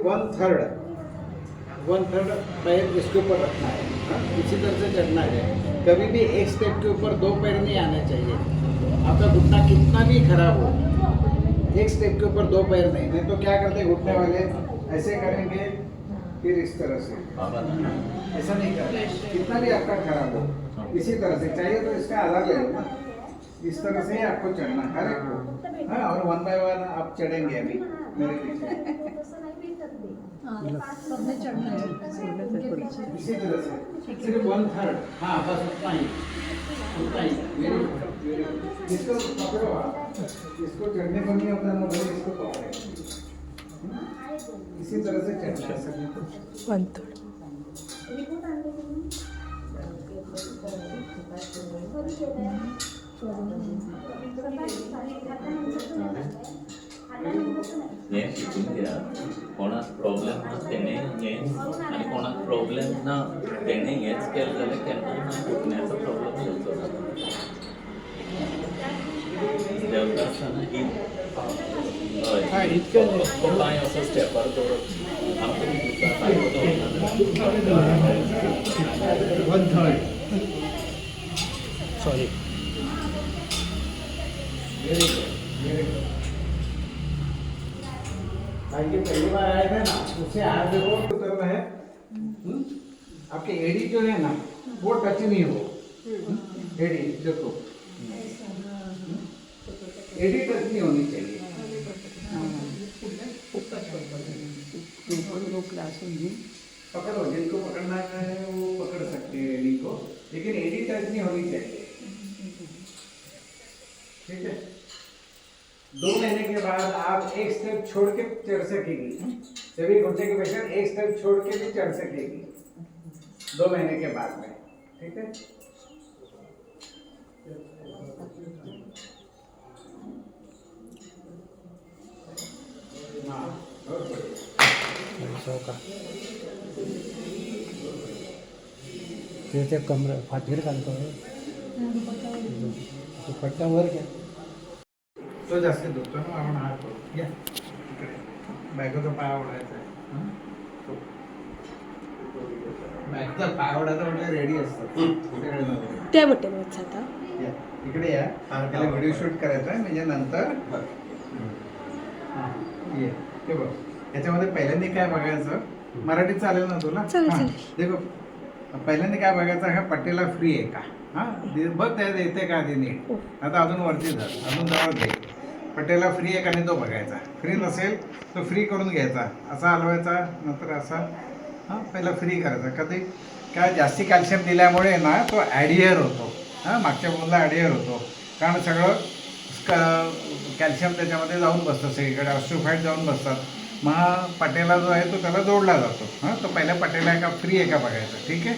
1/3 पैर इसके ऊपर रखना है, इसी तरह से चढ़ना है। कभी भी एक स्टेप के ऊपर 2 पैर नहीं आने चाहिए। आपका घुटना कितना भी खराब हो, एक स्टेप के ऊपर 2 पैर नहीं तो क्या करते हैं घुटने वाले ऐसे करेंगे, फिर इस तरह से, ऐसा नहीं करना। कितना भी आपका खराब हो इसी तरह से चाहिए तो इसका आधार ले लो ना, इस तरह से ही आपको चढ़ना हर एक को। हाँ, और 1 बाय 1 आप चढ़ेंगे अभी मेरे पीछे इसी तरह से, सिर्फ 1/3। हाँ बस उतना ही, उतना ही। Very good, very good. इसको पकड़ो आप, इसको चढ़ने को नहीं होता ना भाई, इसको पकड़ो इसी तरह से चढ़ना है सभी को। 1/3 हे शिकून घ्या. कोणाक प्रॉब्लेम ना तेणे हेच आणि कोणाक प्रॉब्लेम ना तेणे हेच केलं जाल्यार केन्ना दुखण्याचो प्रॉब्लेम येवचो ना. देंवता आसतना ही हय इतकें पांय असो स्टेपार दवरप. आमकां दिसता पांय दवरना 1/3 sorry very good, very good. भाई ये पहली बार आए थे ना, उससे हाथ देखो उतरना है। आपके एड़ी जो है ना वो टच नहीं हो, एड़ी देखो, एड़ी टच नहीं होनी चाहिए। पकड़ो, जिनको पकड़ना है वो पकड़ सकते हैं एड़ी को, लेकिन एड़ी टच नहीं होनी चाहिए। ठीक है, 2 महीने के बाद आप एक स्टेप छोड़ के चढ़ सकेगी। सभी घुटने के पेशेंट एक स्टेप छोड़ के भी चढ़ सकेगी 2 महीने के बाद में। ठीक है, हाँ बहुत बढ़िया। का ते कमर फाटीर घालतो पट्ट्यावर घ्या तो जास्त दुखतो ना, आपण हात करू या इकडे, बायकोचा पाय ओढायचा आहे। बायकोचा पाय ओढायचा म्हणजे रेडी असतात त्या बट्ट्यावरच आता या इकडे या, त्याला व्हिडिओ शूट करायचा आहे म्हणजे नंतर ये हे बघ, याच्यामध्ये पहिल्यांदा काय बघायचं, मराठीत चालेल ना तुला? चालेल. देखो पहिल्यांदा काय बघायचं, हा पट्टीला फ्री आहे का? हा बघ त्यात येते का आधी नीट. आता अजून वरती धर, अजून जवळ घे, पट्टीला फ्री आहे का नाही तो बघायचा. फ्री नसेल तो फ्री करून घ्यायचा, असा हलवायचा, नंतर असा. हां पहिला फ्री करायचा. कधी काय जास्ती कॅल्शियम दिल्यामुळे ना तो ॲडियर होतो, हां मागच्या बोनला ॲडियर होतो, कारण सगळं कॅल्शियम त्याच्यामध्ये जाऊन बसतं सगळीकडे, ऑस्टिओफाईट जाऊन बसतात. मग पटेला जो आहे तो त्याला जोडला जातो. हां तो पहिल्या पटेला आहे का फ्री आहे का बघायचा. ठीक आहे,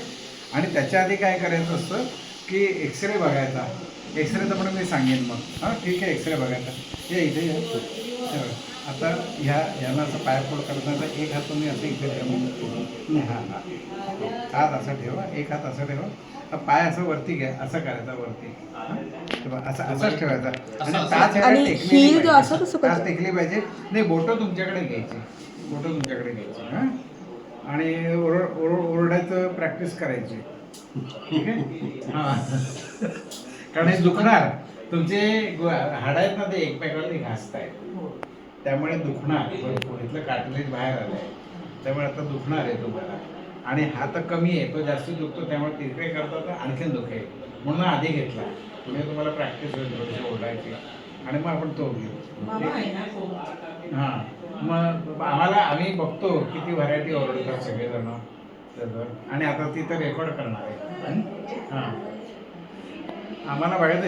आणि त्याच्या आधी काय करायचं असतं की एक्सरे बघायचा. एक्सरेचं पण मी सांगेन मग. हां ठीक आहे, एक्सरे बघायचा. हे इथे आता ह्याला असं पाय फोड करताना एक हात तुम्ही असं इकडे ठेवा, हां हां हात असा ठेवा, एक हात असा ठेवा, पाय असं वरती घ्या, असं करायचा वरती, असं असंच ठेवायचा. आणि टाच टेकली पाहिजे. नाही बोटं तुमच्याकडे घ्यायची, बोटं तुमच्याकडे घ्यायची. हां आणि ओरडायचं प्रॅक्टिस करायची. ठीक आहे, हां कारण हे दुखणार, तुमचे हाड आहेत ना ते एकमेकाला घासत आहेत, त्यामुळे दुखणार भरपूर. इथलं कार्टिलेज बाहेर आलं आहे, त्यामुळे आता दुखणार आहे तुम्हाला. आणि हा तर कमी आहे, तो जास्त दुखतो, त्यामुळे तिकडे करता तर आणखीन दुखेल, म्हणून आधी घेतला. म्हणजे तुम्हाला प्रॅक्टिस होईल थोडीशी ओरडायची, आणि मग आपण तो घेऊ. हां मग आम्ही बघतो किती व्हरायटी ओरडतात सगळेजण त्याचं, आणि आता ती तर रेकॉर्ड करणार आहे. हां आम्हाला बघायचं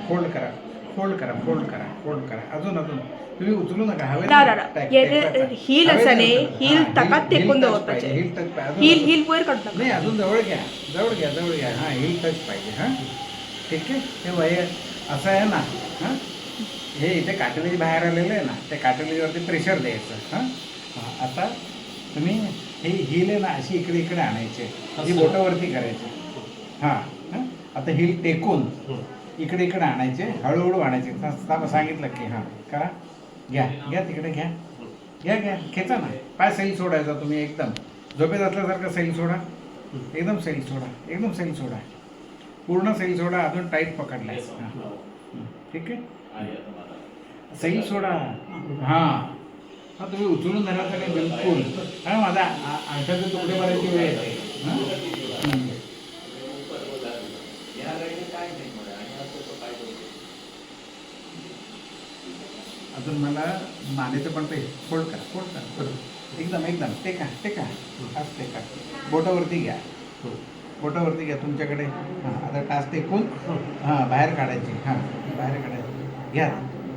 फोल्ड करा, फोल्ड करा, फोल्ड करा, फोल्ड करा, अजून तुम्ही उचलू नका. हील असाने, हील तकात टेकून दवरपाचे, हील टच पाहिजे, हील वर काढता नाही अजून जवळ घ्या, जवळ घ्या, जवळ घ्या. हां हील टच पाहिजे. हां ठीक आहे, हे वय असं आहे ना. हां हे इथे कार्टिलेज बाहेर आलेलं आहे ना, त्या कार्टिलेजवरती प्रेशर द्यायचं. हां आता तुम्ही हे हील आहे ना अशी इकडे इकडे आणायचे, ही बोटावरती करायची. हां हां आता हील टेकून इकडे इकडे आणायचे, हळूहळू आणायचे. सांगितलं की हां करा, घ्या घ्या तिकडे घ्या. घ्या घ्या खेचा ना, पाय सैल सोडायचा तुम्ही एकदम झोपेत असल्यासारखं सैल सोडा, एकदम सैल सोडा, एकदम सैल सोडा, पूर्ण सैल सोडा, अजून टाईट पकडलाय. हां. ठीक आहे, सैल सोडा. हां हां, तुम्ही उचलून धरायचं नाही बिलकुल. हां, माझा अंगठ्याचे तुकडे भरायची वेळ आहे. हां. अजून मला मानेचं पण ते फोल्ड करा. एकदम एकदम टेका टेका, टाच टेका, बोटावरती घ्या, बोटावरती घ्या तुमच्याकडे. हां, आता टाच टेकून हां बाहेर काढायची. हां, बाहेर काढायची. घ्या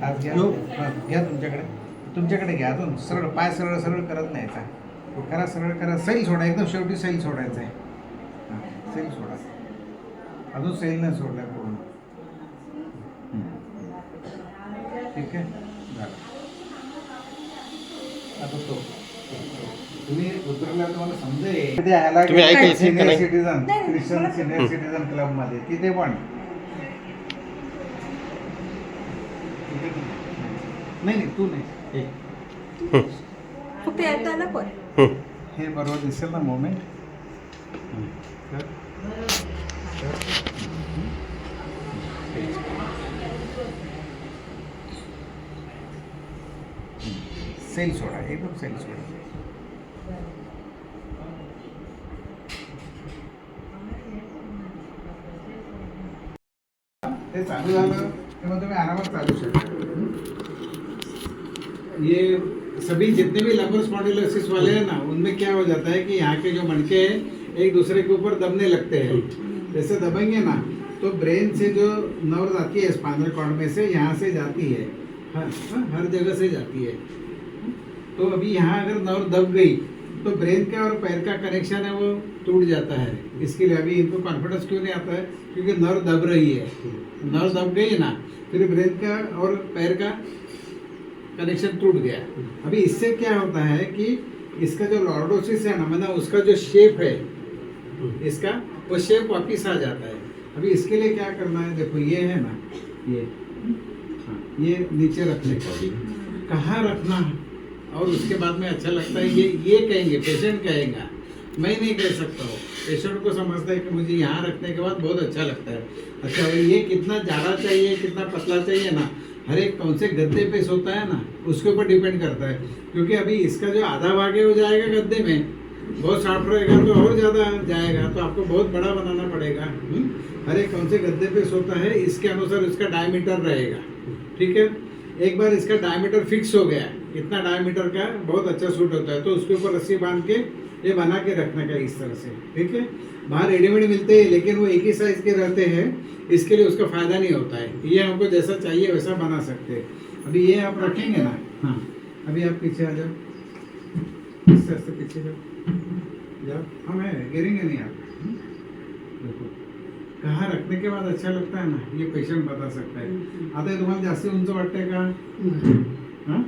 टाच घ्या. हां, घ्या तुमच्याकडे घ्या. अजून सरळ पाय सरळ सरळ करत नाही का, करा सरळ करा. सैल सोडा, एकदम शेवटी सैल सोडायचं आहे. हां, सैल सोडा, अजून सैल नाही सोडलाय पूर्ण. ठीक आहे, झालं. आता तो तुम्ही उतरला तुम्हाला समजेल. तुम्ही ऐकलं का सिनियर नाही? Citizen, Christian senior citizen club मध्ये तिथे पण नाही तू नाही, फक्त येता ना पण हे बरोबर दिसेल ना मोमेंट. सेल सोडा, एकदम सेल सोडा. ते चालू झालं तेव्हा तुम्ही आरामात चालू शकता. ये सभी जितने भी लंबर स्पॉन्डिलोसिस वाले हैं ना, उनमें क्या हो जाता है कि यहाँ के जो मणके हैं एक दूसरे के ऊपर दबने लगते हैं. जैसे दबेंगे ना तो ब्रेन से जो नर्व आती है स्पाइनल कॉर्ड में से, यहाँ से जाती है, हर जगह से जाती है. तो अभी यहाँ अगर नर्व दब गई तो ब्रेन का और पैर का कनेक्शन है वो टूट जाता है. इसके लिए अभी इनको कॉन्फिडेंस क्यों नहीं आता है, क्योंकि नर्व दब रही है. नर्व दब गई ना, फिर ब्रेन का और पैर का कनेक्शन टूट गया. अभी इससे क्या होता है कि इसका जो लॉर्डोसिस है ना, मतलब उसका जो शेप है इसका, वो शेप वापिस आ जाता है. अभी इसके लिए क्या करना है, देखो ये है ना, ये नीचे रखने का, कहाँ रखना है और उसके बाद में अच्छा लगता है ये कहेंगे, पेशेंट कहेगा, मैं नहीं कह सकता हूँ. पेशेंट को समझता है कि मुझे यहाँ रखने के बाद बहुत अच्छा लगता है. अच्छा भाई ये कितना ज़्यादा चाहिए, कितना पतला चाहिए ना, हर एक कौन से गद्दे पे सोता है ना उसके ऊपर डिपेंड करता है. क्योंकि अभी इसका जो आधा भाग है वो जाएगा गद्दे में, बहुत शार्प रहेगा तो और ज़्यादा जाएगा, तो आपको बहुत बड़ा बनाना पड़ेगा. हर एक कौन से गद्दे पे सोता है इसके अनुसार इसका डायमीटर रहेगा. ठीक है, एक बार इसका डायमीटर फिक्स हो गया, इतना डायमीटर का बहुत अच्छा सूट होता है, तो उसके ऊपर रस्सी बांध के ये बना के रखने का इस तरह से. ठीक है, बाहर रेडीमेड मिलते हैं लेकिन वो एक ही साइज के रहते हैं, इसके लिए उसका फायदा नहीं होता है. ये हमको जैसा चाहिए वैसा बना सकते हैं. अभी ये आप रखेंगे ना, हाँ अभी आप पीछे आ जाओ, इससे आस्ते पीछे जाओ, हम है गिरेंगे नहीं आप. देखो कहाँ रखने के बाद अच्छा लगता है ना, ये पेशेंट बता सकता है. आता हे तुम्हाला जास्ती उंच वाटतंय का? हां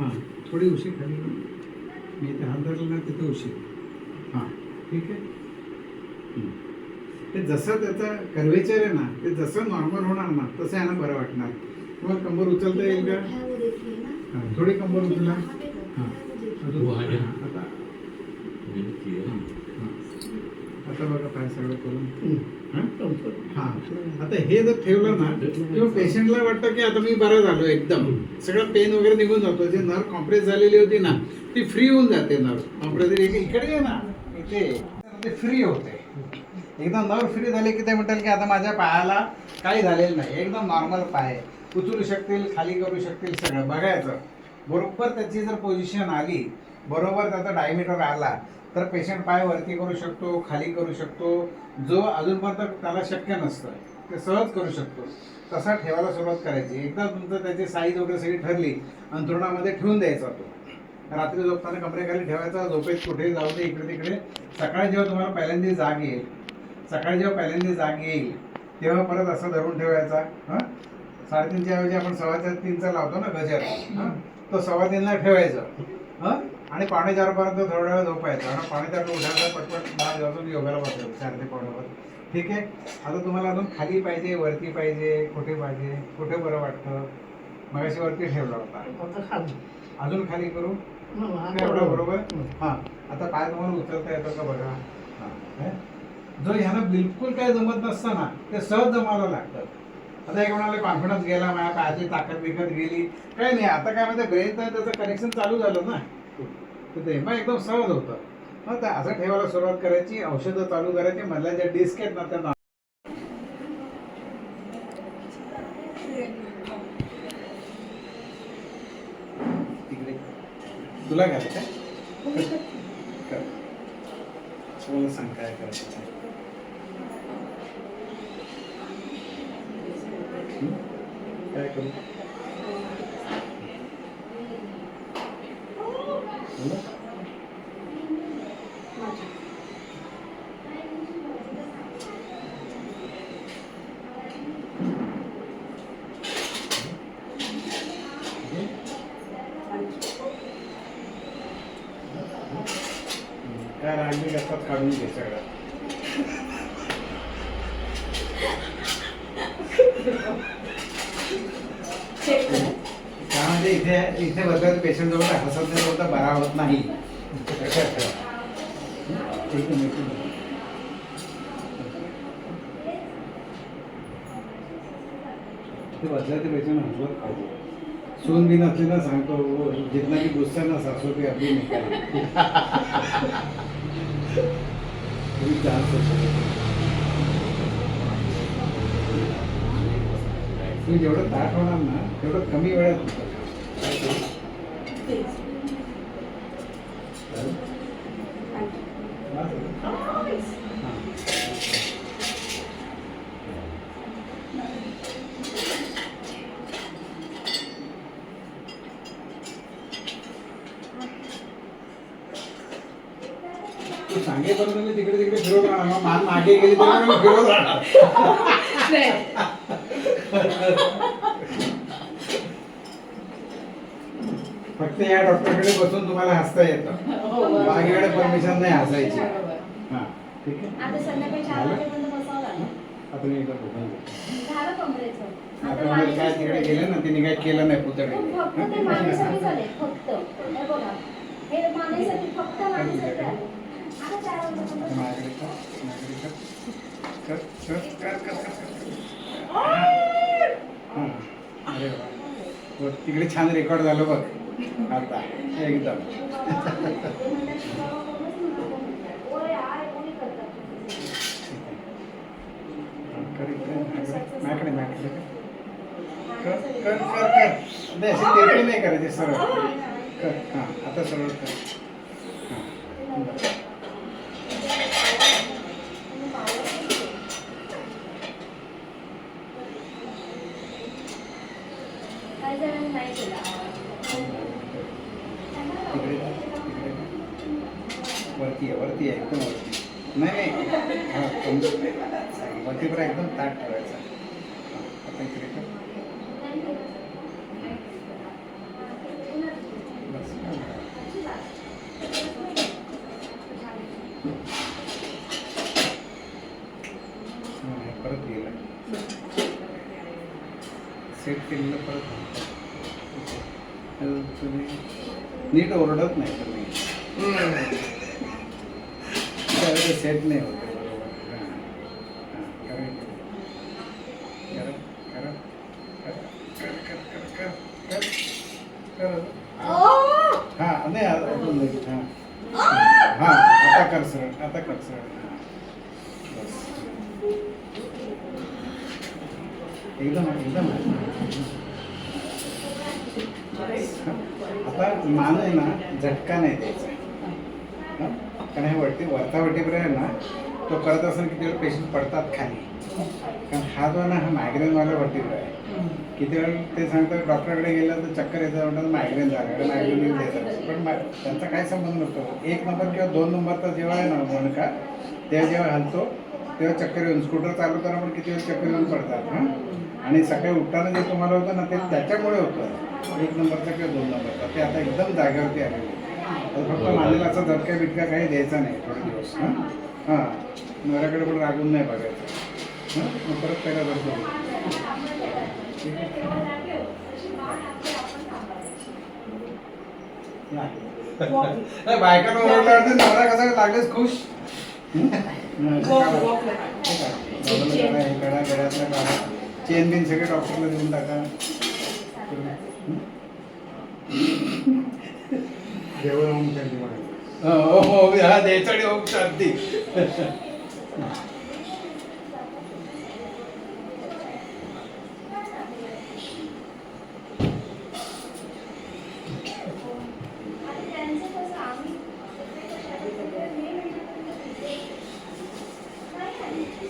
हां, थोडी उशी खाली मी इथे हात धरला ना तिथे उशी. हां ठीक आहे. ते जसं त्याचा कर्वेचर आहे ना, ते जसं नॉर्मल होणार ना तसं यांना बरं वाटणार. तुम्हाला कंबर उचलता येईल का? हां, थोडी कंबर उचला. हां आता आता बघा पाय सगळं करून. हां, आता हे जर ठेवलं ना किंवा पेशंटला वाटतं की आता मी बरा झालो एकदम, सगळं पेन वगैरे निघून जातो. जे नर्व कॉम्प्रेस झालेली होती ना ती फ्री होऊन जाते. नर्व कॉम्प्रेस इकडे आहे ना, इथे ते फ्री होते. एकदम नर्व फ्री झाले की ते म्हणतात की आता माझ्या पायाला काही झालेलं नाही, एकदम नॉर्मल पाय, उचलू शकतील, खाली करू शकतील, सगळं बघायचं. बरोबर त्याची जर पोझिशन आली, बरोबर त्याचा डायमीटर आला तर पेशंट पाय वरती करू शकतो, खाली करू शकतो. जो अजूनपर्यंत त्याला शक्य नसतं ते सहज करू शकतो. तसा ठेवायला सुरुवात करायची. एकदा तुमचं त्याची साईज वगैरे सगळी ठरली, अंथरुणामध्ये ठेवून द्यायचा तो. रात्री झोपताना कमरेखाली ठेवायचा, झोपेत कुठेही जाऊ दे इकडे तिकडे. सकाळी जेव्हा तुम्हाला पहिल्यांदा जाग येईल, तेव्हा परत असं धरून ठेवायचा. हां, 3:30च्या ऐवजी आपण 3:15चा लावतो ना गजर, हां तो 3:15ला ठेवायचं. हां, आणि 3:45 पर्यंत थोडा वेळ झोपायचं आणि 3:45 उठायचं, पटपट 10 वाजून योगाला बसायचं 4 ते 4:15. ठीक आहे. आता तुम्हाला अजून खाली पाहिजे, वरती पाहिजे, कुठे बरं वाटतं? मगाशी वरती ठेवला होता. अजून खाली करू एवढं बरोबर. हा आता पाय तुम्हाला उचलता येतो का बघा. हा जो ह्याला बिलकुल काय जमत नसतं ना ते सहज जमायला लागतं. आता एक म्हणाले कॉन्फिडन्स गेला, माझ्या पायाची ताकद बिकत गेली, काही नाही. आता काय म्हणते ब्रेन नाही त्याचं कनेक्शन चालू झालं ना तर ते मग एकदम सहज होतं. मग ते असं ठेवायला सुरुवात करायची, औषधं चालू करायची, मधल्या ज्या डिस्क आहेत ना त्या तिकडे तुला घाल काय कर. मला सांग काय करायचं. काय करू काय रांगी असतात काढून घे सगळं. काय म्हणजे इथे इथे बसल्याचं पेशंट जवळ हसत नाही होता बरा होत नाही. लक्षात ठेवा. ठीक आहे. ते बसल्याचं पेशंट हसवत पाहिजे. सून भी नसली ना सांगतो जितना भी गुस्सा ना सासू पे अभी निकाल तुम्ही जेवढं ताट होणार ना तेवढं कमी वेळात होतं. तू सांगेपर्यंत मी तिकडे तिकडे फिरवत राहणार. मान मागे गेली तरी मी फिरवत राहणार. फक्त या डॉक्टरकडे बसून तुम्हाला हसता येतं. बाकीकडे परमिशन नाही हसायची. हा ठीक आहे. आता मी एकदा बघून घेतो. आता मला काय तिकडे गेले ना तिने काय केलं नाही पुतळे. तिकडे छान रेकॉर्ड झालं बघ आता एकदम. मॅकडे मॅकडे कर कर कर कर. असे नाही करायचे सरळ कर. हां आता सरळ कर. वरती आहे वरती आहे एकदम वरती. नाही नाही हां वरती पण एकदम ताट ठेवायचा. आता इकडे कर. बस परत गेलं सेट केलेलं परत तुम्ही नीट ओरडत नाही तुम्ही. सेट नाही होत हा नाही हा आता कर सरळ आता कर सरळ. बस एकदम एकदम. आता मान आहे ना झटका नाही द्यायचा. कारण हे वरती वरतावटीपर्यंत आहे ना तो करत असताना किती वेळ पेशंट पडतात खाली. कारण हा जो ना हा मायग्रेनवाला वर्टिब्रा आहे. किती वेळ ते सांगतात डॉक्टरकडे गेलं तर चक्कर येतं म्हणतात मायग्रेन झालं मायग्रेन द्यायचं. पण त्यांचा काय संबंध नसतो. 1 नंबर किंवा 2 नंबरचा जेव्हा आहे ना मणका तेव्हा जेव्हा हलतो तेव्हा चक्कर येऊन स्कूटर चालू करा पण किती वेळ चक्कर येऊन पडतात. हां आणि सकाळी उठताना जे तुम्हाला होतं ना ते त्याच्यामुळे होतं 1 नंबरचा किंवा 2 नंबरचा. ते आता एकदम जागेवरती आलेले. फक्त मानेला असा झटका बिटका काही द्यायचा नाही थोडे दिवस. हां हां नवऱ्याकडे पण रागून नाही बघायचं. हां मग परत पहिला करतो. ठीक आहे. नाही, बायकांना ओरडल्यावरती नवरा कसा लागलेच खुश. चेन बिन सगळे डॉक्टरला देऊन टाका. जेवण होऊन त्यांची म्हणाली. हो हो हा द्यायचा आणि ओम शांती.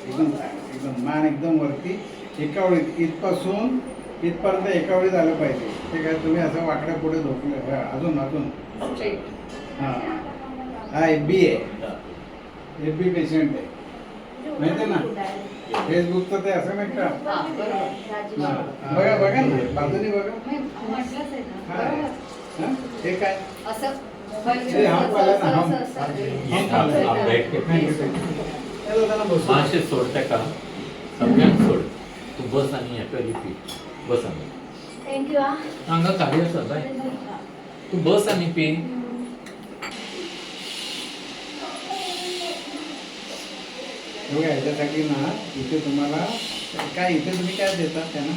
एकदम मान एकदम वरती एका वेळीत इथपासून इथपर्यंत एका वेळीत आलं पाहिजे. ते काय तुम्ही असं वाकड्या पुढे झोपले. अजून अजून हां हा FB आहे. FB पेशंट आहे माहिती आहे ना. फेसबुकचं ते असं नाही का. हां बघा बघा ना बाजूने बघा. हां हे काय ते हम पाला ना हम आप बैठ के त्याला बसू. माशे सोडते का सगळ्यांना सोड. तू बस आणि हे पहिली पी बस आणि थँक्यू हा. अंगा खाली असं बाय तू बस आणि पी. बघा ह्याच्यासाठी ना इथे तुम्हाला काय इथे तुम्ही काय देता त्यांना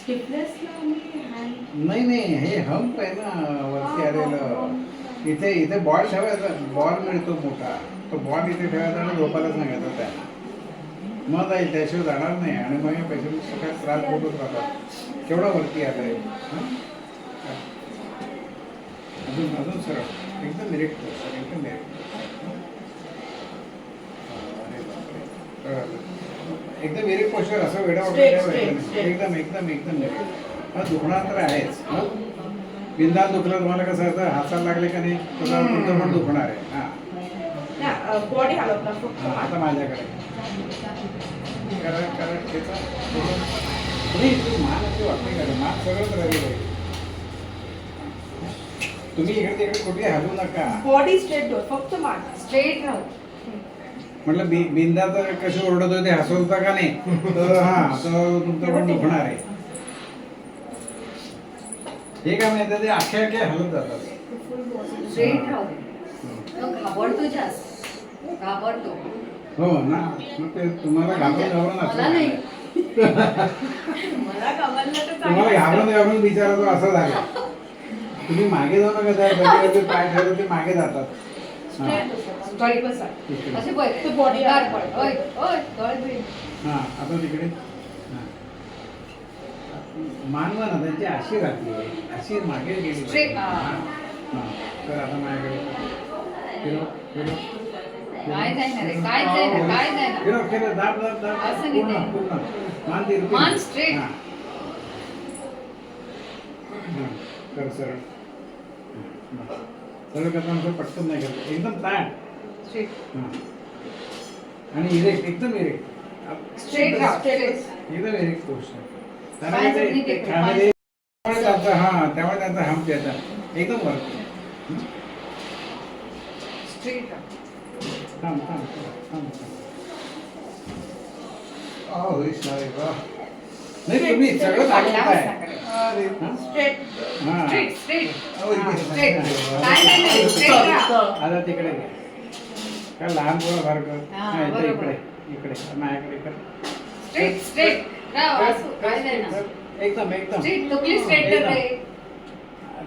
स्टिफनेसला मी हँड नाही नाही हे हंप आहे ना वरती आलेलं. इथे इथे बॉल ठेवायचा. बॉल मिळतो मोठा तो बॉल इथे ठेवायचा आणि झोपायला सांगायचा त्यांना. मग जाईल त्याशिवाय जाणार नाही. आणि मग हे पेशंट सगळ्यात त्रास होतच राहतात. केवढा वरती आलाय. अजून अजून सरळ एकदम डिरेक्ट सर एकदम डिरेक्ट. एकदम विरेक पोस्चर असं वेडा एकदम एकदम एकदम हा दुखणार तर आहेच. बिंदात दुखलं तुम्हाला कसं असतं हाताला लागले का नाही तुमचं पण दुखणार आहे. हां बॉडी हलवता फक्त. आता माझ्याकडे करा करा त्याचा नाही तू मान अशी वाटते का मान सगळंच राहिलं आहे. तुम्ही इकडे तिकडे कुठे हलवू नका. बॉडी स्ट्रेट ठेव फक्त मान. स्ट्रेट राहू. म्हटलं बिंदा तर कसे ओरडत होते हसवता का नाही तर हा तर तुमचं पण दुखणार आहे. हे काय माहिती ते अख्खे अख्खे हलत जातात. स्ट्रेट राहू. तो घाबरतो जास्त. घाबरतो. हो ना मग ते तुम्हाला घाबरून घाबरून मला असं नाही. झालंय. मला घाबरलं तर तुम्हाला घाबरून घाबरून बिचारा तो असं झालं. तुम्ही मागे जाऊ नका त्या गडीवरती पाय ठेवले ते मागे जातात. हा. बॉडी बसा. इकडे. असे बरे. तो body गार आहे. पड. ओय ओय गळ बिळ. हा आता तिकडे हा. मानवा ना त्यांची अशी राहते अशी मागे गेली Straight. हा. हा. तर आता माझ्याकडे फिरव फिरव काय जाईना रे, काय जाईना, काय जाईना. फिरव फिरव दाब दाब दाब असं नाही पूर्ण जाईना. पूर्ण मान तिरपी. मान straight. हा. हा. कर सरळ हा. सरळ करताना पटकन नाही करत एकदम ताट. स्ट्रेट. हा. आणि इरेक्ट एकदम इरेक्ट स्ट्रेट राहू. स्ट्रेट. एकदम इरेक्ट पोस्ट पाय जोडणी ते कर, त्यामुळे त्यांचा हा त्यामुळे त्यांचा हंप येतात एकदम वरती. स्ट्रेट राहू. थांब थांब थांब थांब. नाही तुम्ही सगळं दाखवताय. अरे हा? स्ट्रेट. हा. स्ट्रेट. स्ट्रेट. स्ट्रेट. नाही नाही नाही. स्ट्रेट राहू. आता तिकडे घे. काय लहान पोरं सारखं. हा, हा, इकडे बरोबर. इकडे इकडे माझ्याकडे कर. स्ट्रेट. स्ट्रेट. राहू. असं काय जाईना. एकदम एकदम स्ट्रेट. तोकली स्ट्रेट कर रे.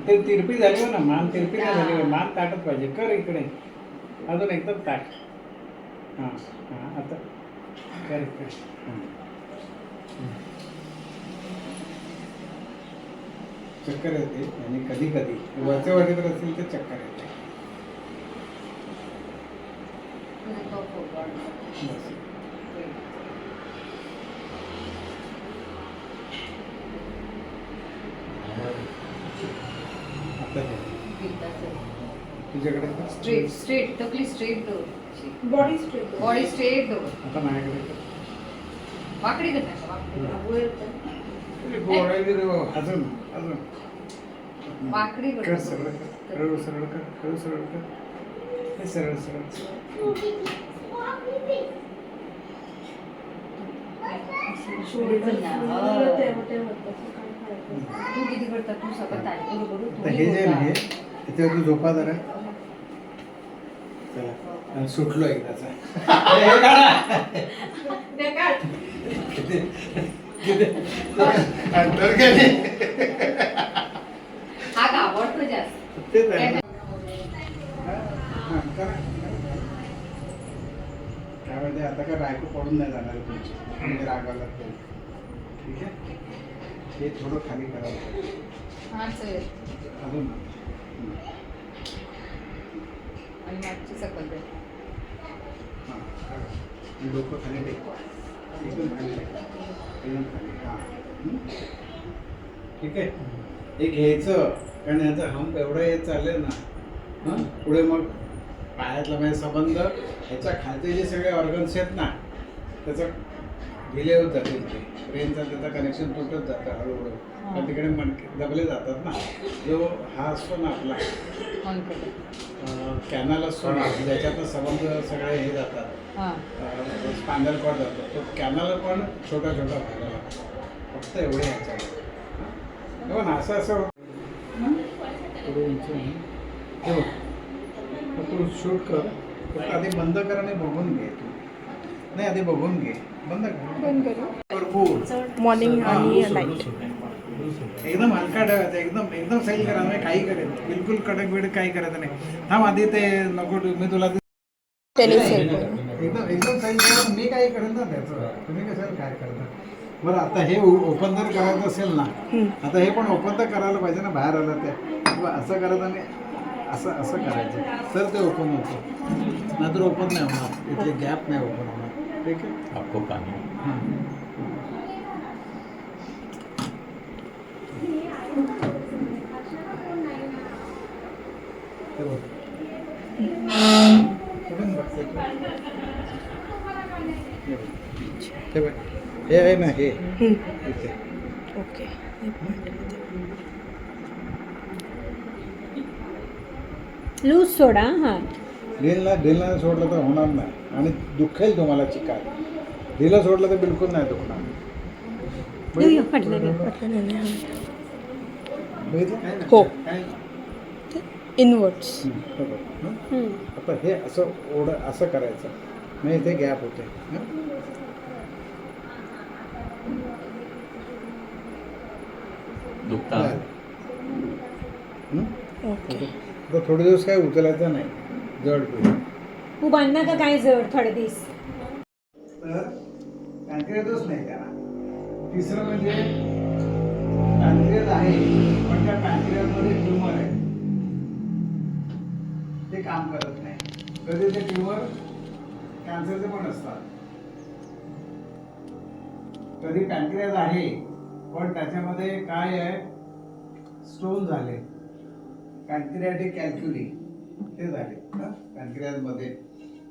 ते तिरपी झाली हो ना मान तिरपी नाही झाली हो. मान ताटच पाहिजे. कर इकडे अजून एकदम ताट. हां हां आता कर कर. चक्कर येते आणि कधी कधी वरच्या वरती तर असेल तर चक्कर येते. बस. आता दे. तुझ्याकडे कर. स्ट्रेट. स्ट्रेट. तोकली स्ट्रेट डोर. Body straight. बॉडी स्ट्रेट डोर. आता माझ्याकडे कर. वाकडी कर नका. वाकडी. अजून अजून वाकडी कर. कर सरळ कर. हळू सरळ कर. हळू सरळ कर. हे सरळ सरळ. शोल्डर ना. तेव्हा तू किती करता तू सगळं ताई बरोबर आता हे जे आहे ना, याच्यावर तू झोपा जरा. चला आणि सुटलो एकदाचा. हे काढा. अंतर गेले. हा आवडतो जास्त तेच आहे ना. हा, करा. काय म्हणते आता काय बायको पडून नाही जाणार आहे तुमची म्हणजे रागावला तर. ठीक आहे हे थोडं खाली करावं लागेल. हा चालेल अजून आणि मागची सकल दे हां करा. आणि डोकं खाली टेकवा. एकदम खाली टेकवा. एकदम खाली हां. ठीक आहे हे घ्यायचं कारण याचा हंप एवढा येत चाललेल ना हां पुढे मग पायातला म्हणजे संबंध ह्याच्या खालचे जे सगळे ऑर्गन्स आहेत ना त्याचं डिले होत जातील ते ब्रेनचा त्याचं कनेक्शन तुटत जातं हळूहळू तर तिकडे मणके दबले जातात ना जो हा असतो ना आपला ऑन कर कॅनल असतो ना ज्याच्यातनं संबंध सगळे हे जातात हां स्पायनल कॉर्ड जातो तो कॅनल पण छोटा छोटा व्हायला लागतो फक्त एवढे ह्याच्यावर हो ना असं असं थोडं उंच आहे. हे बघ मग तू शूट कर फक्त आधी बंद कर आणि बघून घे तू नाही आधी बघून घे बंद कर बंद करू. भरपूर मॉर्निंग आणि लाईट. एकदम हलका ठेवायचा एकदम एकदम सैल करा म्हणजे काही करेल बिलकुल कडक बिडक काही करायचं नाही थांब आधी ते नको मी तुला टेनिस एल्बो. एकदम एकदम सैल करा मी काही करेल ना त्याचं तुम्ही कशाला काय करता बरं आता हे ओपन जर करायचं असेल ना आता हे पण ओपन तर करायला पाहिजे ना बाहेर आलं ते किंवा असं करायचं आणि असं असं करायचं तर ते ओपन होतं नाहीतर ओपन नाही होणार इथले गॅप नाही ओपन होणार ठीक आहे आपको पानी हां हे बघ. कुठून बघते तू? हे बघ. हे बघ. हे आहे ना हे इथे ओके. लूज सोडा हां ढिलला सोडलं तर होणार नाही आणि दुखेल तुम्हाला चिकाल ढिला सोडलं तर बिलकुल नाही दुखणार पटलं बघितलं? हो. काय? इनवर्ड्स. हे बघ. हं? आता हे असं असं करायचं म्हणजे इथे गॅप होते हं? दुखता झालं. हं? ओके. आता थोडे दिवस काय उचलायचं नाही जड पीठ उभांना का काय जड थोडे दिस तर पॅन्क्रियातच नाही त्याला तिसरं म्हणजे पॅन्क्रियात आहे पण त्या पॅन्क्रियामध्ये ट्यूमर आहे ते काम करत नाही कधी ते ट्यूमर कॅन्सरचे पण असतात कधी पॅन्क्रियात आहे पण त्याच्यामध्ये काय आहे स्टोन झाले पॅन्क्रियाटिक कॅल्क्युली ते झाले पॅन्क्रियाजमध्ये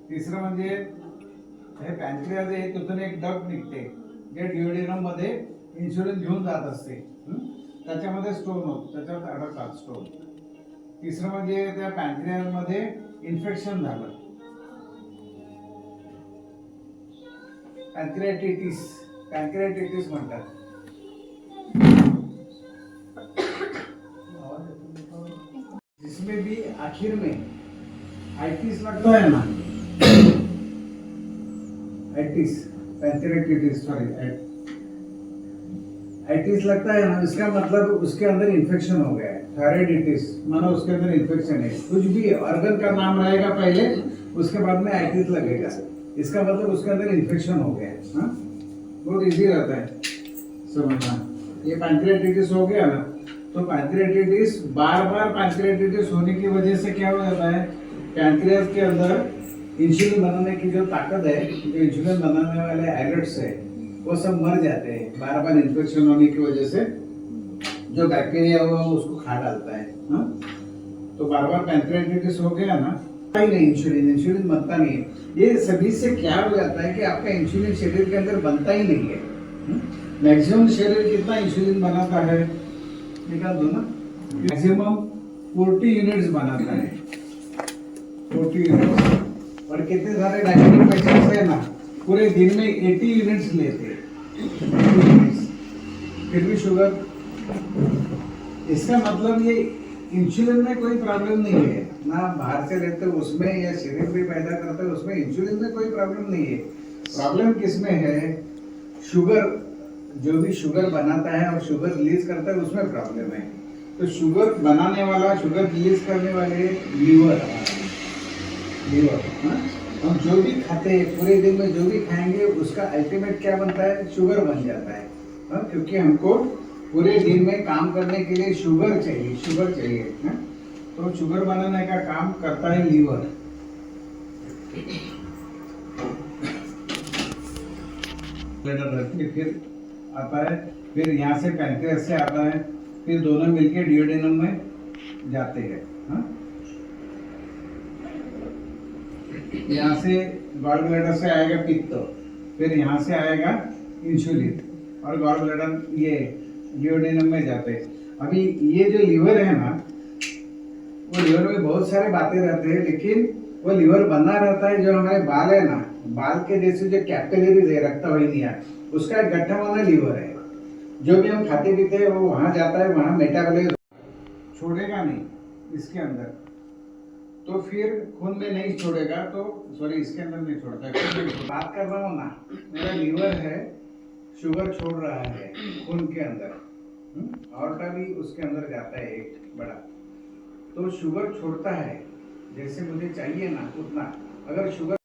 तिसरं म्हणजे हे पॅन्क्रियाज आहे तिथून एक डग निघते जे ड्युओडेनम मध्ये इन्शुलिन घेऊन जात असते त्याच्यामध्ये स्टोन होत त्याच्यात अडकतात स्टोन तिसरं म्हणजे त्या पॅन्क्रियाजमध्ये इन्फेक्शन झालं पॅन्क्रियाटिटिस म्हणतात जिसमें भी आखिर में आइटिस लगता है ना आइटिस पैंक्रियाटिटिस सॉरी आइटिस लगता है ना इसका मतलब उसके अंदर इन्फेक्शन हो गया है थायराइडिटिस मानो उसके अंदर इन्फेक्शन है कुछ भी ऑर्गन का नाम रहेगा पहले उसके बाद में आइटिस लगेगा इसका मतलब उसके अंदर इन्फेक्शन हो गया है हाँ? बहुत इजी रहता है समझना ये पैंक्रियाटिटिस हो गया ना तो पैंक्रियाटिटिस बार बार पैंक्रियाटिटिस होने की वजह से क्या हो जाता है पैंक्रियास के अंदर इंसुलिन बनाने की जो ताकत है जो इंसुलिन बनाने वाले आइलेट्स है वो सब मर जाते हैं बार बार इन्फेक्शन होने की वजह से जो बैक्टीरिया हुआ वो उसको खा डालता है हा? तो बार बार पैंक्रियाटिटिस हो गया ना ही नहीं इंसुलिन बनता नहीं है ये सभी से क्या हो जाता है कि आपका इंसुलिन शरीर के अंदर बनता ही नहीं है मैक्सिमम शरीर कितना इंसुलिन बनाता है निकाल दो ना मैक्सिमम 40 यूनिट्स बनाता है 40 यूनिट्स और कितने सारे डायबिटिक पेशेंट्स है ना पूरे दिन में 80 यूनिट्स लेते हैं फिर भी शुगर इसका मतलब ये इंसुलिन में कोई प्रॉब्लम नहीं है ना, बाहर से लेते हो उसमें या शरीर भी पैदा करते हो उसमें इंसुलिन में कोई प्रॉब्लम नहीं है। प्रॉब्लम किसमें है, शुगर, जो भी शुगर बनाता है और शुगर रिलीज करता है उसमें प्रॉब्लम है। तो शुगर बनाने वाला, शुगर रिलीज करने वाले लीवर, लीवर, हम जो भी खाते हैं पूरे दिन में जो भी खाएंगे उसका अल्टीमेट क्या बनता है, शुगर बन जाता है। क्योंकि हमको पूरे दिन में काम करने के लिए शुगर चाहिए, शुगर चाहिए। तो शुगर बनाने का काम करता है लीवर। फिर आता है, फिर यहाँ से पैंक्रियास से आता है, फिर दोनों मिलके डियोडेनम में जाते हैं। यहाँ से गॉल ब्लैडर से आएगा पित्त, फिर यहाँ से आएगा इंसुलिन और गॉल ब्लैडर ये डियोडेनम में जाते हैं। अभी ये जो लीवर है ना, वो लीवर में बहुत सारे बातें रहते हैं, लेकिन वो लीवर बना रहता है। जो हमारे बाल है ना, बाल के जैसे जो कैपिलरीज है, रक्तवाहिनियां, उसका एक गठन वाला लीवर है। जो भी हम खाते पीते हैं वो वहां जाता है, वहां मेटाबॉलिज्म छोड़ेगा नहीं इसके अंदर, तो फिर खून में नहीं छोड़ेगा, तो सॉरी इसके अंदर नहीं छोड़ता है। बात कर रहा हूँ ना, मेरा लीवर है, शुगर छोड़ रहा है खून के अंदर, और भी उसके अंदर जाता है एक बड़ा, तो शुगर छोड़ता है जैसे मुझे चाहिए ना उतना। अगर शुगर